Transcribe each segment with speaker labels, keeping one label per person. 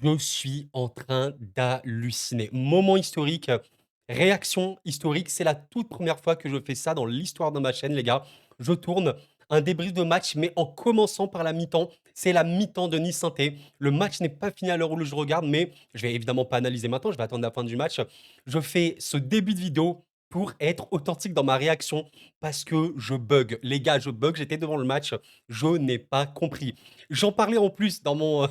Speaker 1: Je suis en train d'halluciner. Moment historique, réaction historique. C'est la toute première fois que je fais ça dans l'histoire de ma chaîne, les gars. Je tourne un débrief de match, mais en commençant par la mi-temps. C'est la mi-temps de Nice-Saint-Étienne. Le match n'est pas fini à l'heure où je regarde, mais je vais évidemment pas analyser maintenant. Je vais attendre la fin du match. Je fais ce début de vidéo pour être authentique dans ma réaction parce que je bug. Les gars, je bug. J'étais devant le match. Je n'ai pas compris. J'en parlais en plus dans mon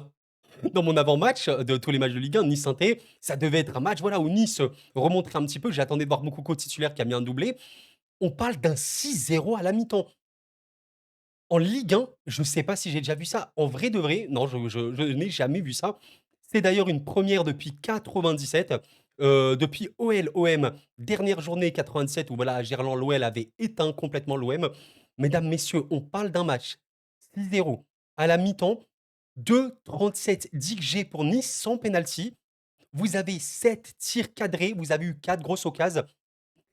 Speaker 1: avant-match de tous les matchs de Ligue 1, Nice-Saint-Étienne, ça devait être un match voilà, où Nice remonterait un petit peu. J'attendais de voir Moukoko titulaire qui a mis un doublé. On parle d'un 6-0 à la mi-temps. En Ligue 1, je ne sais pas si j'ai déjà vu ça. En vrai de vrai, non, je n'ai jamais vu ça. C'est d'ailleurs une première depuis 97. Depuis OL-OM, dernière journée 97, où voilà, à Gerland, l'OL avait éteint complètement l'OM. Mesdames, messieurs, on parle d'un match 6-0 à la mi-temps, 2,37 d'XG pour Nice sans penalty. Vous avez 7 tirs cadrés, vous avez eu 4 grosses occasions.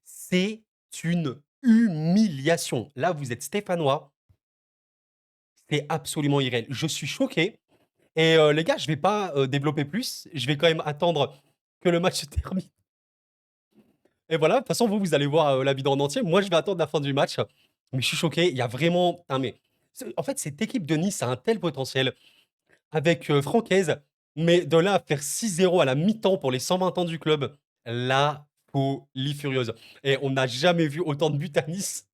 Speaker 1: C'est une humiliation. Là, vous êtes stéphanois, c'est absolument irréel. Je suis choqué et les gars, je vais pas, développer plus. Je vais quand même attendre que le match se termine et voilà, de toute façon, vous allez voir, la vidéo en entier. Moi, je vais attendre la fin du match, mais je suis choqué. Il y a vraiment putain, mais en fait, cette équipe de Nice a un tel potentiel avec, Francaise, mais de là à faire 6-0 à la mi-temps pour les 120 ans du club, la folie furieuse et on n'a jamais vu autant de buts à Nice.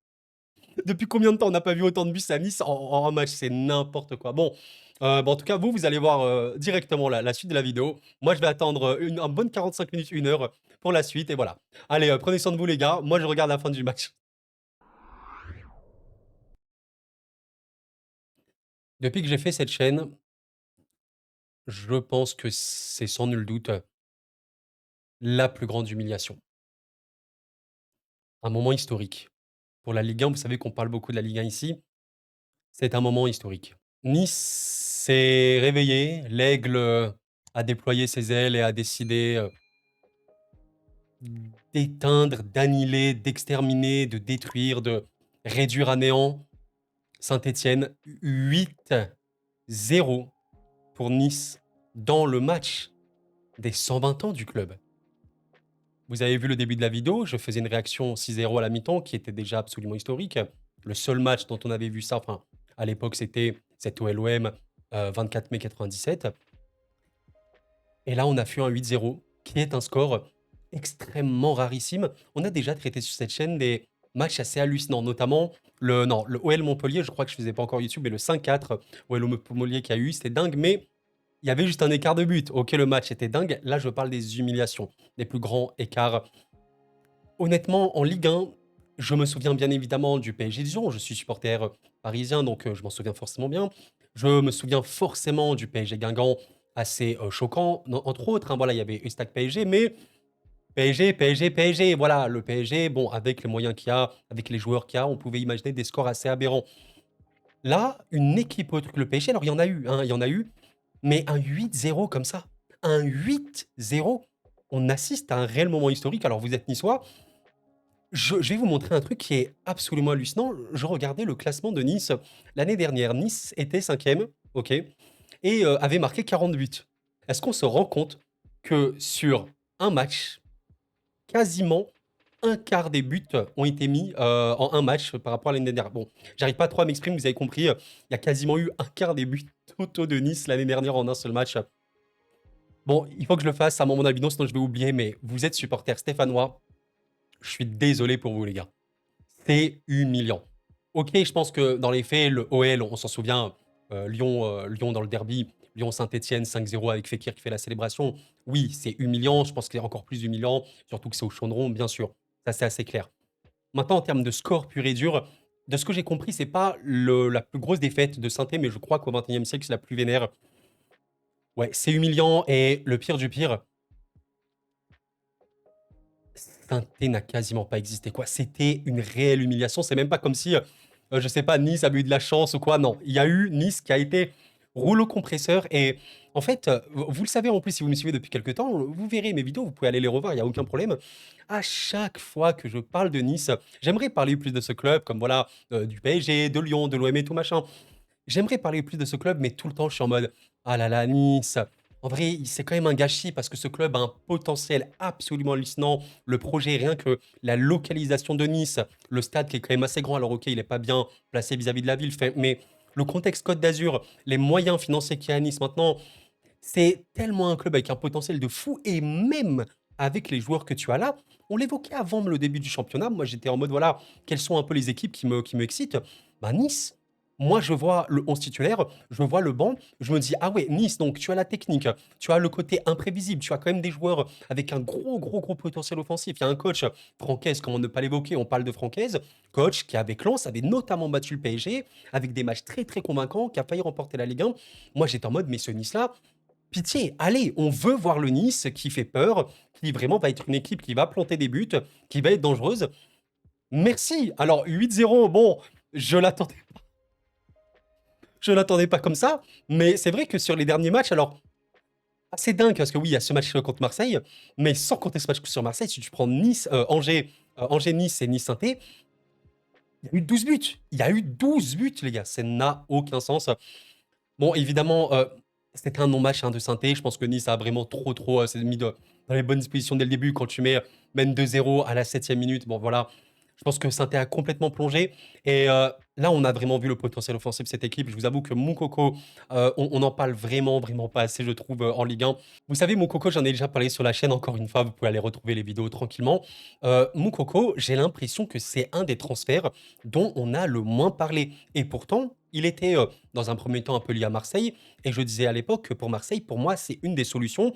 Speaker 1: Depuis combien de temps on n'a pas vu autant de buts à Nice en un match? C'est n'importe quoi. Bon, en tout cas, vous allez voir, directement la suite de la vidéo. Moi, je vais attendre, un bonne 45 minutes, 1 heure pour la suite et voilà. Allez, prenez soin de vous les gars. Moi, je regarde la fin du match. Depuis que j'ai fait cette chaîne, je pense que c'est sans nul doute, la plus grande humiliation. Un moment historique. Pour la Ligue 1, vous savez qu'on parle beaucoup de la Ligue 1 ici. C'est un moment historique. Nice s'est réveillé, l'aigle, a déployé ses ailes et a décidé, d'éteindre, d'annihiler, d'exterminer, de détruire, de réduire à néant Saint-Étienne. 8-0 pour Nice dans le match des 120 ans du club. Vous avez vu le début de la vidéo, je faisais une réaction 6-0 à la mi-temps qui était déjà absolument historique. Le seul match dont on avait vu ça, enfin, à l'époque, c'était cet OLOM 24 mai 97. Et là, on a fait un 8-0, qui est un score extrêmement rarissime. On a déjà traité sur cette chaîne des matchs assez hallucinants, notamment le OL Montpellier, je crois que je faisais pas encore YouTube, mais le 5-4 OL Montpellier qu'il y a eu, c'était dingue, mais il y avait juste un écart de but. Ok, le match était dingue. Là, je parle des humiliations, des plus grands écarts. Honnêtement, en Ligue 1, je me souviens bien évidemment du PSG Dijon. Je suis supporter parisien, donc je m'en souviens forcément bien. Je me souviens forcément du PSG Guingamp, assez choquant, entre autres. Hein, voilà, il y avait Ustac PSG, mais PSG, PSG, PSG. Voilà, le PSG, bon, avec les moyens qu'il y a, avec les joueurs qu'il y a, on pouvait imaginer des scores assez aberrants. Là, une équipe autre que le PSG, alors il y en a eu, hein, il y en a eu, mais un 8-0 comme ça, un 8-0, on assiste à un réel moment historique. Alors vous êtes niçois, je vais vous montrer un truc qui est absolument hallucinant. Je regardais le classement de Nice l'année dernière. Nice était cinquième, ok, et avait marqué 40 buts. Est-ce qu'on se rend compte que sur un match, quasiment un quart des buts ont été mis en un match par rapport à l'année dernière? Bon, j'arrive pas trop à m'exprimer, vous avez compris. Il y a quasiment eu un quart des buts totaux de Nice l'année dernière en un seul match. Bon, il faut que je le fasse à un moment dans sinon je vais oublier, mais vous êtes supporter stéphanois. Je suis désolé pour vous, les gars. C'est humiliant. Ok, je pense que dans les faits, le OL, on s'en souvient, Lyon dans le derby, Lyon-Saint-Etienne 5-0 avec Fekir qui fait la célébration. Oui, c'est humiliant, je pense que c'est encore plus humiliant, surtout que c'est au Chaudron, bien sûr. Ça, c'est assez clair. Maintenant, en termes de score pur et dur, de ce que j'ai compris, c'est pas la plus grosse défaite de saint mais je crois qu'au XXIe siècle, c'est la plus vénère. Ouais, c'est humiliant et le pire du pire, saint n'a quasiment pas existé, quoi. C'était une réelle humiliation. C'est même pas comme si, je sais pas, Nice avait eu de la chance ou quoi. Non, il y a eu Nice qui a été rouleau compresseur. Et en fait, vous le savez en plus, si vous me suivez depuis quelques temps, vous verrez mes vidéos, vous pouvez aller les revoir, il n'y a aucun problème. À chaque fois que je parle de Nice, j'aimerais parler plus de ce club, comme voilà, du PSG, de Lyon, de l'OM et tout machin. J'aimerais parler plus de ce club, mais tout le temps, je suis en mode ah là là, Nice. En vrai, c'est quand même un gâchis parce que ce club a un potentiel absolument hallucinant. Le projet, rien que la localisation de Nice, le stade qui est quand même assez grand. Alors, ok, il n'est pas bien placé vis-à-vis de la ville, mais le contexte Côte d'Azur, les moyens financiers qu'il y a à Nice maintenant, c'est tellement un club avec un potentiel de fou. Et même avec les joueurs que tu as là, on l'évoquait avant le début du championnat. Moi, j'étais en mode, voilà, quelles sont un peu les équipes qui me excitent. Bah, Nice, moi, je vois le 11 titulaire, je vois le banc, je me dis, ah ouais, Nice, donc tu as la technique, tu as le côté imprévisible, tu as quand même des joueurs avec un gros, gros, gros potentiel offensif. Il y a un coach, Francaise, comment ne pas l'évoquer, on parle de Francaise, coach qui avec Lens avait notamment battu le PSG, avec des matchs très, très convaincants, qui a failli remporter la Ligue 1. Moi, j'étais en mode, mais ce Nice-là, pitié, allez, on veut voir le Nice qui fait peur, qui vraiment va être une équipe qui va planter des buts, qui va être dangereuse. Merci. Alors, 8-0, bon, je l'attendais je l'attendais pas comme ça, mais c'est vrai que sur les derniers matchs, alors assez dingue parce que oui, il y a ce match contre Marseille, mais sans compter ce match sur Marseille, si tu prends Nice, Angers, Angers-Nice et Nice-Saint, il y a eu 12 buts. Il y a eu 12 buts, les gars. Ça n'a aucun sens. Bon, évidemment, c'était un non-match hein, de Saint-Étienne. Je pense que Nice a vraiment trop, trop s'est mis dans les bonnes dispositions dès le début. Quand tu mets même 2-0 à la 7e minute, bon voilà, je pense que Saint-Étienne a complètement plongé. Et là, on a vraiment vu le potentiel offensif de cette équipe. Je vous avoue que Moukoko, on en parle vraiment, vraiment pas assez, je trouve, en Ligue 1. Vous savez, Moukoko, j'en ai déjà parlé sur la chaîne, encore une fois, vous pouvez aller retrouver les vidéos tranquillement. Moukoko, j'ai l'impression que c'est un des transferts dont on a le moins parlé. Et pourtant, il était dans un premier temps un peu lié à Marseille. Et je disais à l'époque que pour Marseille, pour moi, c'est une des solutions.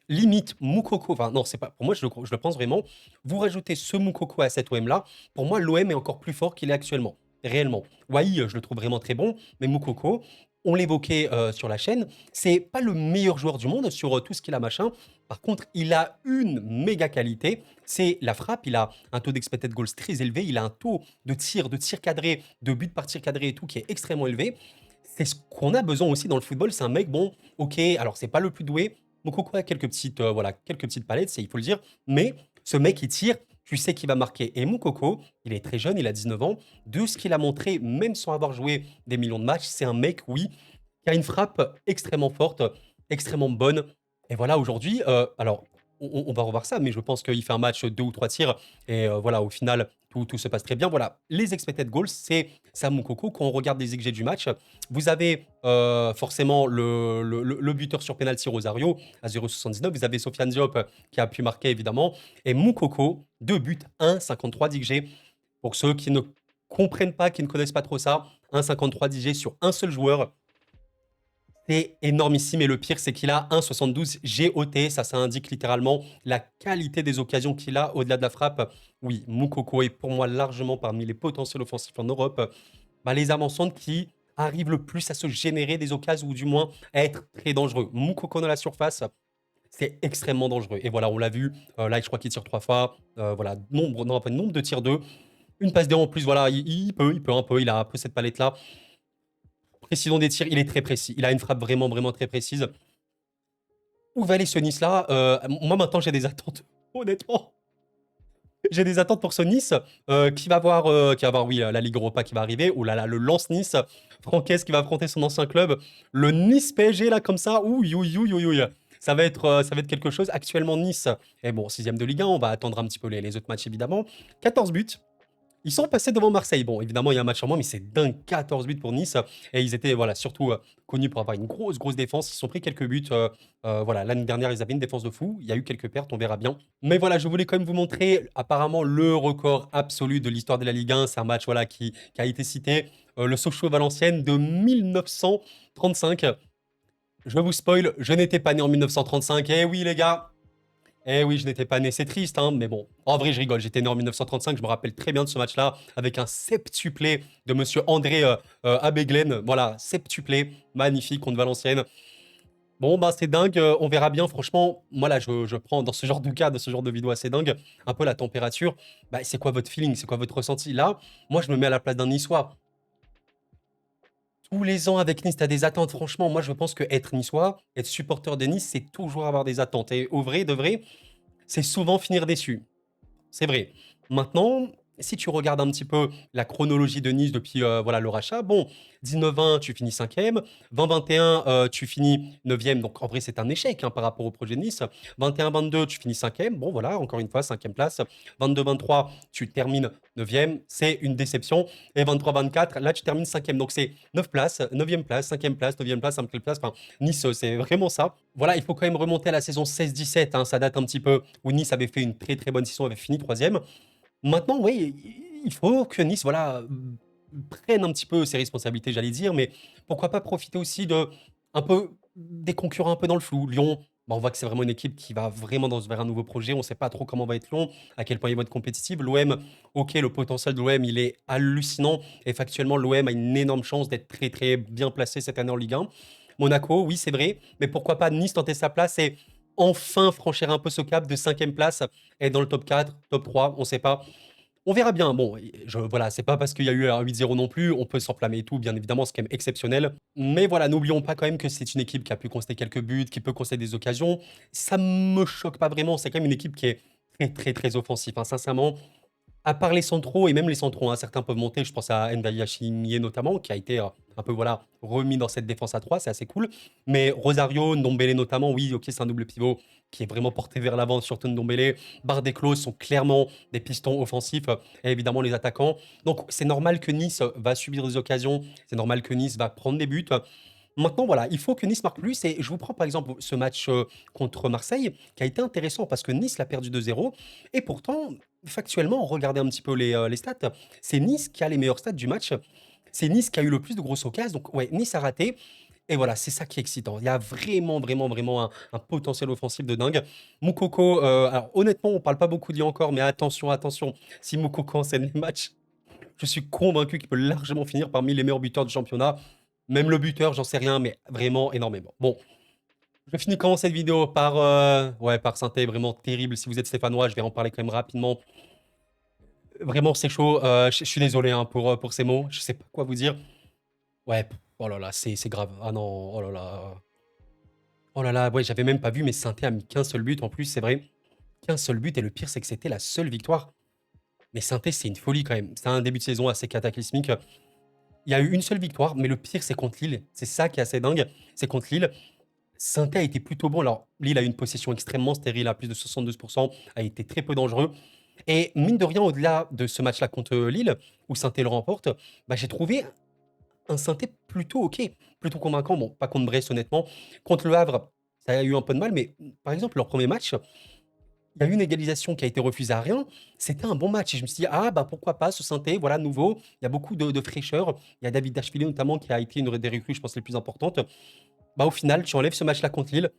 Speaker 1: Limite, Moukoko, enfin non, c'est pas, pour moi, je le pense vraiment. Vous rajoutez ce Moukoko à cet OM-là, pour moi, l'OM est encore plus fort qu'il est actuellement. Réellement. Wai, je le trouve vraiment très bon, mais Moukoko, on l'évoquait sur la chaîne, c'est pas le meilleur joueur du monde sur tout ce qu'il a machin. Par contre, il a une méga qualité, c'est la frappe. Il a un taux d'expected goals très élevé. Il a un taux de tir cadré, de but par tir cadré et tout qui est extrêmement élevé. C'est ce qu'on a besoin aussi dans le football. C'est un mec, bon, ok, alors c'est pas le plus doué. Mokoko a quelques petites, voilà, quelques petites palettes, il faut le dire. Mais ce mec, il tire, tu sais qu'il va marquer. Et Moukoko, il est très jeune, il a 19 ans. De ce qu'il a montré, même sans avoir joué des millions de matchs, c'est un mec, oui, qui a une frappe extrêmement forte, extrêmement bonne. Et voilà, aujourd'hui, alors, on va revoir ça, mais je pense qu'il fait un match 2 ou 3 tirs. Et voilà, au final, tout se passe très bien. Voilà, les expected goals, c'est Sam Moukoko. Quand on regarde les XG du match, vous avez forcément le buteur sur penalty Rosario à 0,79. Vous avez Sofiane Diop qui a pu marquer, évidemment. Et Moukoko, 2 buts, 1,53 d'XG. Pour ceux qui ne comprennent pas, qui ne connaissent pas trop ça, 1,53 d'XG sur un seul joueur. C'est énormissime et le pire, c'est qu'il a 1,72 GOT. Ça indique littéralement la qualité des occasions qu'il a au-delà de la frappe. Oui, Moukoko est pour moi largement parmi les potentiels offensifs en Europe. Bah, les avancantes qui arrivent le plus à se générer des occasions ou du moins à être très dangereux. Moukoko dans la surface, c'est extrêmement dangereux. Et voilà, on l'a vu. Là, je crois qu'il tire 3 fois. Voilà, nombre de tirs 2. Une passe D en plus, voilà, il peut un peu, il a un peu cette palette-là. Précision des tirs, il est très précis. Il a une frappe vraiment, vraiment très précise. Où va aller ce Nice-là? Moi, maintenant, j'ai des attentes. Honnêtement, j'ai des attentes pour ce Nice qui va avoir, oui, la Ligue Europa qui va arriver. Ou là, là, le Lens Nice. Francaise qui va affronter son ancien club. Le Nice PSG, là, comme ça. Ouh, ouh, ouh, ouh, ouh. Ça va être quelque chose. Actuellement, Nice est bon, 6e de Ligue 1. On va attendre un petit peu les autres matchs, évidemment. 14 buts. Ils sont passés devant Marseille. Bon, évidemment, il y a un match en moins, mais c'est dingue. 14 buts pour Nice. Et ils étaient voilà, surtout connus pour avoir une grosse, grosse défense. Ils se sont pris quelques buts. Voilà, l'année dernière, ils avaient une défense de fou. Il y a eu quelques pertes, on verra bien. Mais voilà, je voulais quand même vous montrer apparemment le record absolu de l'histoire de la Ligue 1. C'est un match voilà, qui a été cité. Le Sochaux-Valenciennes de 1935. Je vous spoil, je n'étais pas né en 1935. Eh oui, les gars, eh oui, je n'étais pas né, c'est triste, hein, mais bon. En vrai, je rigole, j'étais né en 1935, je me rappelle très bien de ce match-là, avec un septuplé de monsieur André Abeglen. Voilà, septuplé, magnifique, contre Valenciennes. Bon, bah c'est dingue, on verra bien. Franchement, moi là, je prends dans ce genre de cas, de ce genre de vidéo assez dingue, un peu la température. Bah, c'est quoi votre feeling, c'est quoi votre ressenti? Là, moi, je me mets à la place d'un Niçois. Tous les ans avec Nice, tu as des attentes. Franchement, moi, je pense que être Niçois, être supporter de Nice, c'est toujours avoir des attentes. Et au vrai, de vrai, c'est souvent finir déçu. C'est vrai. Maintenant, si tu regardes un petit peu la chronologie de Nice depuis voilà, le rachat, bon, 19-20, tu finis 5e. 20-21, tu finis 9e. Donc, en vrai, c'est un échec hein, par rapport au projet de Nice. 21-22, tu finis 5e. Bon, voilà, encore une fois, 5e place. 22-23, tu termines 9e. C'est une déception. Et 23-24, là, tu termines 5e. Donc, c'est 9 places, 9e place, 5e place, 9e place, 5e place. Enfin, Nice, c'est vraiment ça. Voilà, il faut quand même remonter à la saison 16-17. Hein, ça date un petit peu où Nice avait fait une très très bonne saison, avait fini 3e. Maintenant, oui, il faut que Nice, voilà, prenne un petit peu ses responsabilités, j'allais dire, mais pourquoi pas profiter aussi de un peu des concurrents un peu dans le flou. Lyon, bah, on voit que c'est vraiment une équipe qui va vraiment vers un nouveau projet. On ne sait pas trop comment va être Lyon, à quel point ils vont être compétitifs. L'OM, ok, le potentiel de l'OM, il est hallucinant. Et factuellement, l'OM a une énorme chance d'être très très bien placé cette année en Ligue 1. Monaco, oui, c'est vrai, mais pourquoi pas Nice tenter sa place et enfin franchir un peu ce cap de 5e place et dans le top 4, top 3, on ne sait pas. On verra bien. Bon, voilà, c'est pas parce qu'il y a eu un 8-0 non plus, on peut s'enflammer et tout, bien évidemment, c'est quand même exceptionnel. Mais voilà, n'oublions pas quand même que c'est une équipe qui a pu concéder quelques buts, qui peut concéder des occasions. Ça me choque pas vraiment, c'est quand même une équipe qui est très, très, très offensive. Hein. Sincèrement, à part les centraux, et même les centraux, hein, certains peuvent monter, je pense à Ndaya Chimie notamment, qui a été un peu voilà, remis dans cette défense à 3, c'est assez cool. Mais Rosario, Ndombele notamment, oui, ok, c'est un double pivot qui est vraiment porté vers l'avant, surtout Ndombele. Barre et Klose sont clairement des pistons offensifs, et évidemment les attaquants. Donc c'est normal que Nice va subir des occasions, c'est normal que Nice va prendre des buts. Maintenant, voilà, il faut que Nice marque plus. Et je vous prends par exemple ce match contre Marseille, qui a été intéressant parce que Nice l'a perdu 2-0. Et pourtant, factuellement, regardez un petit peu les stats. C'est Nice qui a les meilleurs stats du match. C'est Nice qui a eu le plus de grosses occasions. Donc, ouais, Nice a raté. Et voilà, c'est ça qui est excitant. Il y a vraiment, vraiment, vraiment un potentiel offensif de dingue. Moukoko, alors honnêtement, on parle pas beaucoup de lui encore, mais attention, attention. Si Moukoko enseigne les matchs, je suis convaincu qu'il peut largement finir parmi les meilleurs buteurs du championnat. Même le buteur, j'en sais rien, mais vraiment énormément. Bon, je finis comment cette vidéo par, ouais, par synthé vraiment terrible. Si vous êtes stéphanois, je vais en parler quand même rapidement. Vraiment, c'est chaud. Je suis désolé hein, pour ces mots. Je sais pas quoi vous dire. Ouais, oh là là, c'est grave. Ah non, oh là là. Oh là là, ouais, j'avais même pas vu, mais Sainté a mis qu'un seul but en plus, c'est vrai. Qu'un seul but, et le pire, c'est que c'était la seule victoire. Mais Sainté, c'est une folie quand même. C'est un début de saison assez cataclysmique. Il y a eu une seule victoire, mais le pire, c'est contre Lille. C'est ça qui est assez dingue. C'est contre Lille. Sainté a été plutôt bon. Alors, Lille a eu une possession extrêmement stérile à plus de 72%, a été très peu dangereux. Et mine de rien, au-delà de ce match-là contre Lille, où Sainté le remporte, bah, j'ai trouvé un Sainté plutôt OK, plutôt convaincant. Bon, pas contre Brest, honnêtement. Contre le Havre, ça a eu un peu de mal, mais par exemple, leur premier match, il y a eu une égalisation qui a été refusée à rien. C'était un bon match. Et je me suis dit, ah, bah pourquoi pas ce Sainté, voilà, nouveau. Il y a beaucoup de fraîcheur. Il y a David Dashvili notamment qui a été une des recrues, je pense, les plus importantes. Bah, au final, tu enlèves ce match-là contre Lille.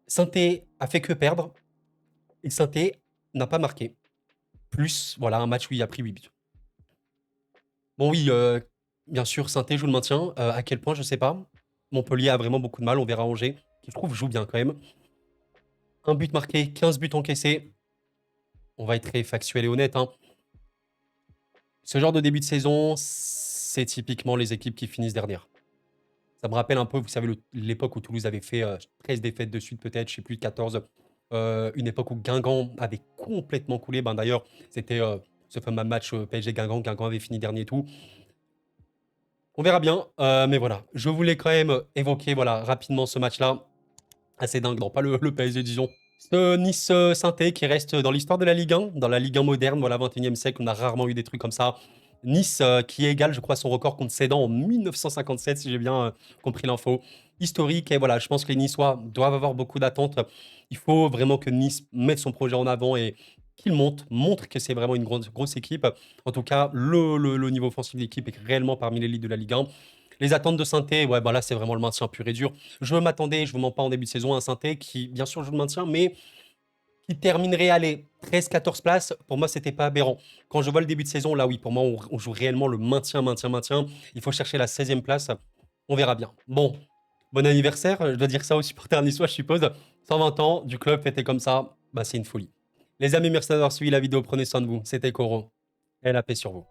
Speaker 1: Sainté a fait que perdre et Sainté n'a pas marqué. Plus, voilà, un match où il a pris 8 buts. Bon, oui, bien sûr, Sainté joue le maintien. À quel point, je sais pas. Montpellier a vraiment beaucoup de mal. On verra Angers, qui je trouve joue bien quand même. Un but marqué, 15 buts encaissés. On va être très factuel et honnête. Hein. Ce genre de début de saison, c'est typiquement les équipes qui finissent dernière. Ça me rappelle un peu, vous savez, l'époque où Toulouse avait fait 13 défaites de suite, peut-être, je sais plus, 14. Une époque où Guingamp avait complètement coulé. Ben, d'ailleurs, c'était ce fameux match PSG-Guingamp. Guingamp avait fini dernier et tout. On verra bien. Mais voilà, je voulais quand même évoquer voilà, rapidement ce match-là. Assez dingue, non pas le PSG, disons. Ce Nice-Sainté qui reste dans l'histoire de la Ligue 1, dans la Ligue 1 moderne, voilà, 21e siècle, on a rarement eu des trucs comme ça. Nice qui égale, je crois, son record contre Sedan en 1957, si j'ai bien compris l'info. Historique, et voilà, je pense que les Niçois doivent avoir beaucoup d'attentes. Il faut vraiment que Nice mette son projet en avant et qu'il montre que c'est vraiment une grosse équipe. En tout cas, le niveau offensif de l'équipe est réellement parmi l'élite de la Ligue 1. Les attentes de Sainté, ouais, bah là, c'est vraiment le maintien pur et dur. Je m'attendais, je vous mens pas en début de saison, à un Sainté qui, bien sûr, joue le maintien, mais qui terminerait, allez, 13-14 places. Pour moi, c'était pas aberrant. Quand je vois le début de saison, là, oui, pour moi, on joue réellement le maintien, maintien, maintien. Il faut chercher la 16e place. On verra bien. Bon, bon anniversaire. Je dois dire ça aux supporters niçois, je suppose. 120 ans du club fêté comme ça, bah, c'est une folie. Les amis, merci d'avoir suivi la vidéo. Prenez soin de vous. C'était Coro. Et la paix sur vous.